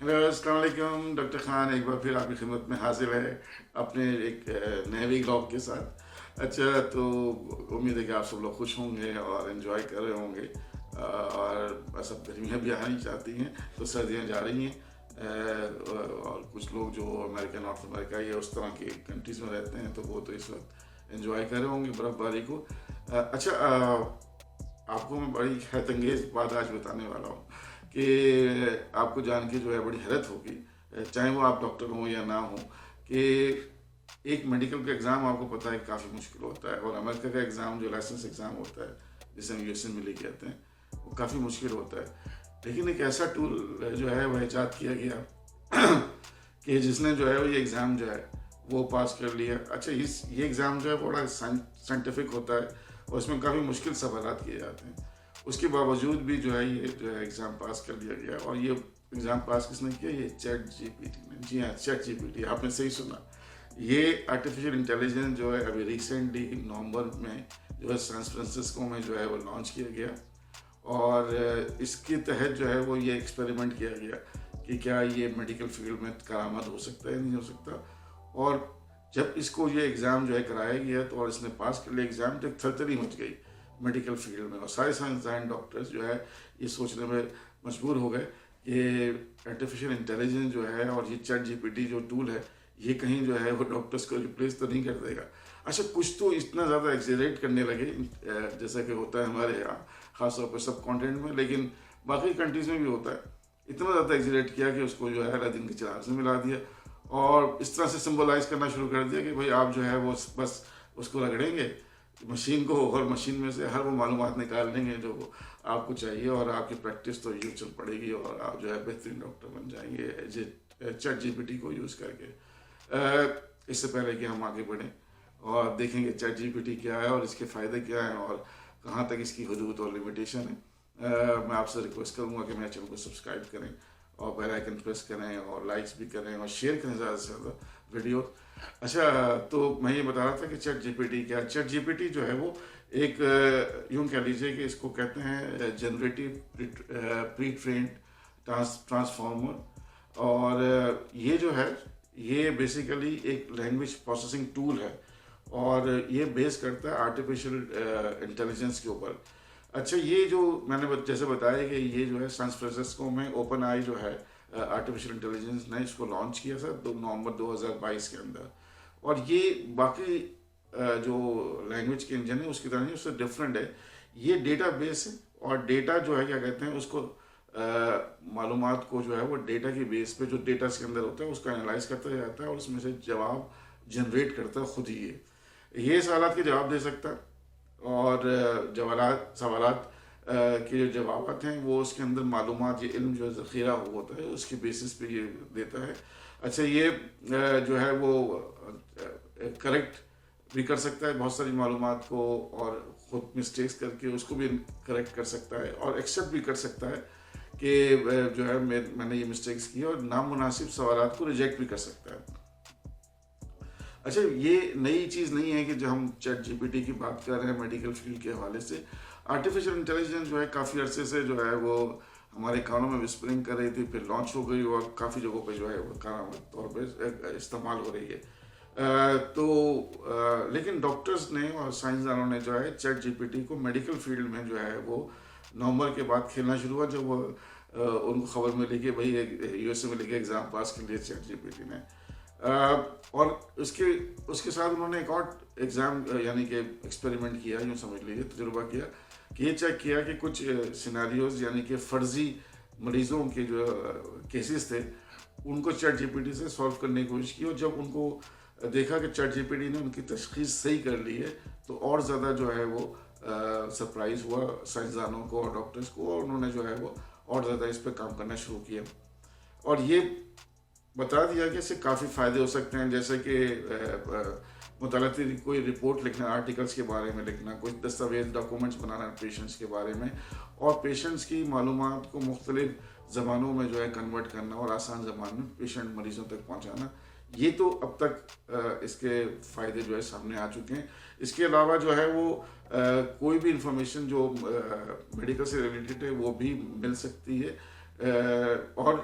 Hello अस्सलाम वालेकुम doctor Khan, एक बार फिर आपकी खिदमत में हाजिर है अपने एक नए व्लॉग के साथ। अच्छा, तो उम्मीद है कि आप सब लोग खुश होंगे और इन्जॉय कर रहे होंगे। और बस अब गर्मियाँ भी आनी चाहती हैं तो सर्दियाँ जा रही हैं। और कुछ लोग जो अमेरिका, नॉर्थ अमेरिका या उस तरह की कंट्रीज़ में रहते हैं तो वो तो इस वक्त इन्जॉय कर रहे होंगे बर्फ़बारी को। अच्छा, आपको मैं बड़ी हैरतअंगेज़ बात आज बताने वाला हूँ कि आपको जान के जो है बड़ी हैरत होगी, चाहे वो आप डॉक्टर हों या ना हो, कि एक मेडिकल का एग्ज़ाम आपको पता है काफ़ी मुश्किल होता है, और अमेरिका का एग्ज़ाम जो लाइसेंस एग्ज़ाम होता है जिसे हम यूएसएमएलई कहते हैं, वो काफ़ी मुश्किल होता है। लेकिन एक ऐसा टूल जो है वह ईजाद किया गया कि जिसने जो है वो ये एग्ज़ाम जो है वो पास कर लिया। अच्छा, ये एग्ज़ाम जो है बड़ा साइंटिफिक होता है और इसमें काफ़ी मुश्किल सवाल किए जाते हैं। उसके बावजूद भी जो है ये जो है एग्ज़ाम पास कर लिया गया। और ये एग्ज़ाम पास किसने किया? ये चैट जीपीटी ने। जी हाँ, चैट जीपीटी, आपने सही सुना। ये आर्टिफिशियल इंटेलिजेंस जो है अभी रिसेंटली नवंबर में जो है सैन फ्रांसिस्को में जो है वो लॉन्च किया गया। और इसके तहत जो है वो ये एक्सपेरिमेंट किया गया कि क्या ये मेडिकल फील्ड में करामत हो सकता है या नहीं हो सकता। और जब इसको ये एग्ज़ाम जो है कराया गया तो और इसने पास कर लिया एग्ज़ाम, तो एक थरथरी मच गई मेडिकल फील्ड में। और सारे साइंसदान डॉक्टर्स जो है ये सोचने में मजबूर हो गए कि आर्टिफिशियल इंटेलिजेंस जो है और ये चैट जीपीटी जो टूल है, ये कहीं जो है वो डॉक्टर्स को रिप्लेस तो नहीं कर देगा। अच्छा, कुछ तो इतना ज़्यादा एक्सेलरेट करने लगे जैसा कि होता है हमारे यहाँ ख़ासतौर पर सब कॉन्टिनेंट में, लेकिन बाकी कंट्रीज़ में भी होता है। इतना ज़्यादा एक्सेलरेट किया कि उसको जो है अलादीन के चिराग से मिला दिया और इस तरह से सिंबलाइज करना शुरू कर दिया कि भाई आप जो है वो बस उसको रगड़ेंगे मशीन को और मशीन में से हर वो मालूमात निकाल लेंगे जो आपको चाहिए, और आपकी प्रैक्टिस तो यूँ चल पड़ेगी और आप जो है बेहतरीन डॉक्टर बन जाएंगे चैट जीपीटी को यूज़ करके। इससे पहले कि हम आगे बढ़ें और देखेंगे चैट जीपीटी क्या है और इसके फ़ायदे क्या हैं और कहाँ तक इसकी हदूद और लिमिटेशन है, मैं आपसे रिक्वेस्ट करूँगा कि मेरे चैनल को सब्सक्राइब करें और बेल आइकन प्रेस करें और लाइक्स भी करें और शेयर करें ज़्यादा से ज़्यादा वीडियो। अच्छा, तो मैं ये बता रहा था कि चैट जीपीटी क्या। चैट जीपीटी जो है वो एक यूँ कह लीजिए कि इसको कहते हैं जनरेटिव प्री ट्रेंड ट्रांसफॉर्मर। और ये जो है ये बेसिकली एक लैंग्वेज प्रोसेसिंग टूल है और ये बेस करता है आर्टिफिशियल इंटेलिजेंस के ऊपर। अच्छा, ये जो मैंने जैसे बताया कि ये जो है सैन फ्रांसिस्को में ओपन आई जो है आर्टिफिशियल इंटेलिजेंस ने इसको लॉन्च किया था नवंबर 2022 के अंदर। और ये बाकी जो लैंग्वेज के इंजन है उसकी तरह नहीं, उससे डिफरेंट है। ये डेटा बेस है और डेटा जो है क्या कहते हैं उसको मालूमात को जो है वो डेटा की बेस पे जो डेटा इसके अंदर होता है उसको एनालाइज करता जाता है और उसमें से जवाब जनरेट करता है खुद ही। ये सवालात के जवाब दे सकता है और जवालात सवालात के जो जवाबात हैं वो उसके अंदर मालूमात, ये इल्म जो ज़ख़ीरा होता है उसकी बेसिस पे ये देता है। अच्छा, ये जो है वो करेक्ट भी कर सकता है बहुत सारी मालूमात को और ख़ुद मिस्टेक्स करके उसको भी करेक्ट कर सकता है और एक्सेप्ट भी कर सकता है कि जो है मैंने ये मिस्टेक्स की और नामुनासिब सवालात को रिजेक्ट भी कर सकता है। अच्छा, ये नई चीज़ नहीं है कि जो हम चैट जीपीटी की बात कर रहे हैं मेडिकल फील्ड के हवाले से। आर्टिफिशियल इंटेलिजेंस जो है काफ़ी अरसे से जो है वो हमारे कानों में विस्परिंग कर रही थी, फिर लॉन्च हो गई और काफ़ी जगहों पे जो है वो कारामद तौर पे इस्तेमाल हो रही है। लेकिन डॉक्टर्स ने और साइंसदानों ने जो है चैट जीपीटी को मेडिकल फील्ड में जो है वो नवंबर के बाद खेलना शुरू हुआ, जब वो उनको खबर मिली कि भाई यूएसए में लेके एग्ज़ाम पास कर लिया चैट जीपीटी ने। और उसके साथ उन्होंने एक और एग्ज़ाम यानी कि एक्सपेरिमेंट किया, यूँ समझ लीजिए तजुर्बा किया कि ये चेक किया कि कुछ सिनारियोज यानी कि फ़र्ज़ी मरीज़ों के जो केसेस थे उनको चैट जीपीटी से सॉल्व करने की कोशिश की। और जब उनको देखा कि चैट जीपीटी ने उनकी तशख़ीस सही कर ली है तो और ज़्यादा जो है वो सरप्राइज़ हुआ साइंसदानों को और डॉक्टर्स को, और उन्होंने जो है वो और ज़्यादा इस पर काम करना शुरू किया और ये बता दिया कि इससे काफ़ी फ़ायदे हो सकते हैं, जैसे कि मुतल्लिक़ कोई रिपोर्ट लिखना, आर्टिकल्स के बारे में लिखना, कुछ दस्तावेज डॉक्यूमेंट्स बनाना पेशेंट्स के बारे में, और पेशेंट्स की मालूमात को मुख्तलिफ़ ज़बानों में जो है कन्वर्ट करना और आसान ज़बान में पेशेंट मरीज़ों तक पहुँचाना। ये तो अब तक इसके फ़ायदे जो है सामने आ चुके हैं। इसके अलावा जो है वो कोई भी इंफॉर्मेशन जो मेडिकल से रिलेटेड है वो भी मिल सकती है। और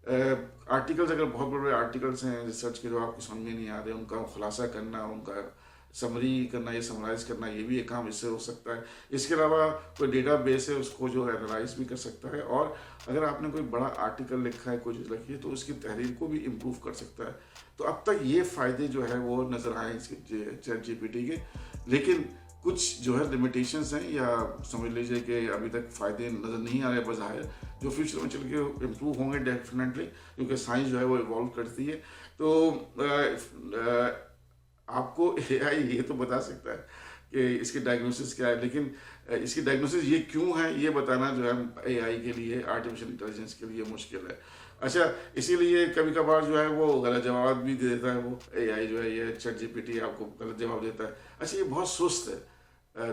आर्टिकल्स, अगर बहुत बड़े बड़े आर्टिकल्स हैं रिसर्च के जो आपको समझ में नहीं आ रहे, उनका खुलासा करना, उनका समरी करना, ये समराइज करना, ये भी एक काम इससे हो सकता है। इसके अलावा कोई डेटा बेस है उसको जो एनालाइज भी कर सकता है, और अगर आपने कोई बड़ा आर्टिकल लिखा है, कोई चीज़ लिखी है, तो उसकी तहरीर को भी इम्प्रूव कर सकता है। तो अब तक ये फ़ायदे जो है वो नज़र आए इसके चैट जीपीटी के, लेकिन कुछ जो है लिमिटेशंस हैं, या समझ लीजिए कि अभी तक फ़ायदे नज़र नहीं आ रहे बज़ाहिर, जो फ्यूचर में चल के इम्प्रूव होंगे डेफिनेटली, क्योंकि साइंस जो है वो इवॉल्व करती है। तो आपको एआई ये तो बता सकता है कि इसकी डायग्नोसिस क्या है, लेकिन इसकी डायग्नोसिस ये क्यों है ये बताना जो है एआई के लिए, आर्टिफिशियल इंटेलिजेंस के लिए मुश्किल है। अच्छा, इसीलिए कभी कभार जो है वो गलत जवाब भी दे देता है, वो एआई जो है ये चैट जीपीटी आपको गलत जवाब देता है। अच्छा, ये बहुत सुस्त है,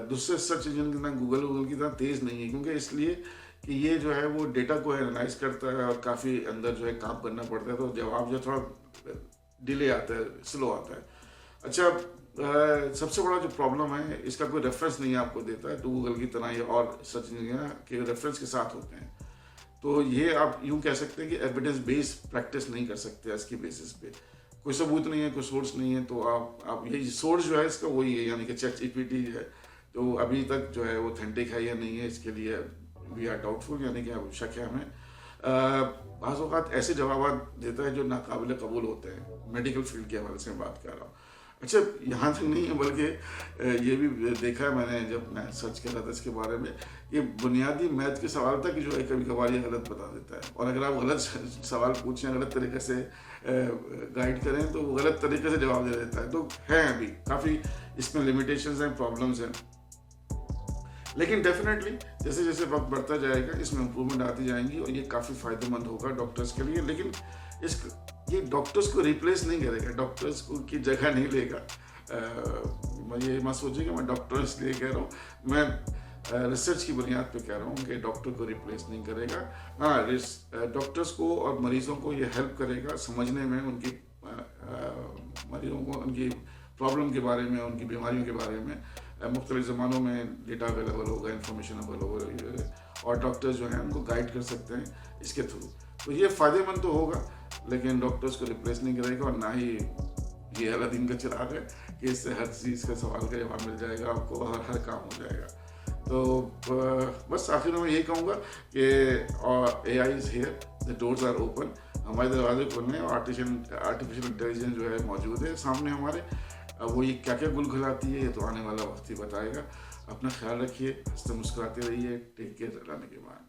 दूसरे सर्च इंजन की तरह गूगल की तरह तेज़ नहीं है, क्योंकि इसलिए कि ये जो है वो डेटा को एनालाइज करता है और काफ़ी अंदर जो है काम करना पड़ता है, तो जवाब जो थोड़ा डिले आता है, स्लो आता है। अच्छा, सबसे बड़ा जो प्रॉब्लम है, इसका कोई रेफरेंस नहीं आपको देता है, तो गूगल की तरह ये और सर्च इंजन के रेफरेंस के साथ होते हैं। तो ये आप यूँ कह सकते हैं कि एविडेंस बेस्ड प्रैक्टिस नहीं कर सकते इसकी बेसिस पे, कोई सबूत नहीं है, कोई सोर्स नहीं है, तो आप यही सोर्स जो है इसका वही है, यानी कि चैट जीपीटी है, तो अभी तक जो है वो ऑथेंटिक है या नहीं है, इसके लिए वी आर डाउटफुल, यानी कि अब शक है हमें। बाज़ औक़ात ऐसे जवाब देता है जो नाकाबिल कबूल होते हैं, मेडिकल फील्ड के हवाले से बात कर रहा हूँ। अच्छा, यहाँ तक नहीं है, बल्कि ये भी देखा है मैंने जब मैं सर्च कर रहा था इसके बारे में, ये बुनियादी मैथ के सवाल तक जो है कभी कभार ये गलत बता देता है, और अगर आप गलत सवाल पूछें, गलत तरीके से गाइड करें, तो वो गलत तरीके से जवाब दे देता है। तो है अभी काफ़ी इसमें लिमिटेशंस हैं, प्रॉब्लम्स हैं, लेकिन डेफिनेटली जैसे जैसे वक्त बढ़ता जाएगा इसमें इम्प्रूवमेंट आती जाएंगी, और ये काफ़ी फ़ायदेमंद होगा डॉक्टर्स के लिए। लेकिन ये डॉक्टर्स को रिप्लेस नहीं करेगा, डॉक्टर्स को की जगह नहीं लेगा। मैं ये मत सोचिए कि मैं डॉक्टर इसलिए कह रहा हूँ, मैं रिसर्च की बुनियाद पे कह रहा हूँ कि डॉक्टर को रिप्लेस नहीं करेगा। हाँ, डॉक्टर्स को और मरीज़ों को ये हेल्प करेगा समझने में, उनकी मरीज़ों को उनकी प्रॉब्लम के बारे में, उनकी बीमारियों के बारे में। मुख्तलिफ ज़मानों में डेटा अवेलेबल होगा, इन्फॉर्मेशन अवेलेबल होगा, और डॉक्टर्स जो हैं उनको गाइड कर सकते हैं इसके थ्रू। तो ये फ़ायदेमंद तो होगा, लेकिन डॉक्टर्स को रिप्लेस नहीं करेगा, और ना ही ये अलादीन का चिराग है कि इससे हर चीज़ का सवाल का जवाब मिल जाएगा आपको, और हर काम हो जाएगा। तो बस आखिर में यही कहूँगा कि AI is here, the doors are open, हमारे दरवाजे खुलने, और आर्टिफिशियल इंटेलिजेंस जो है मौजूद है सामने हमारे। अब वो ये क्या क्या गुलगुलाती है, ये तो आने वाला वक्त ही बताएगा। अपना ख्याल रखिए, हंसते मुस्कुराते रहिए, टेक केयर, अल्लाह के बाद।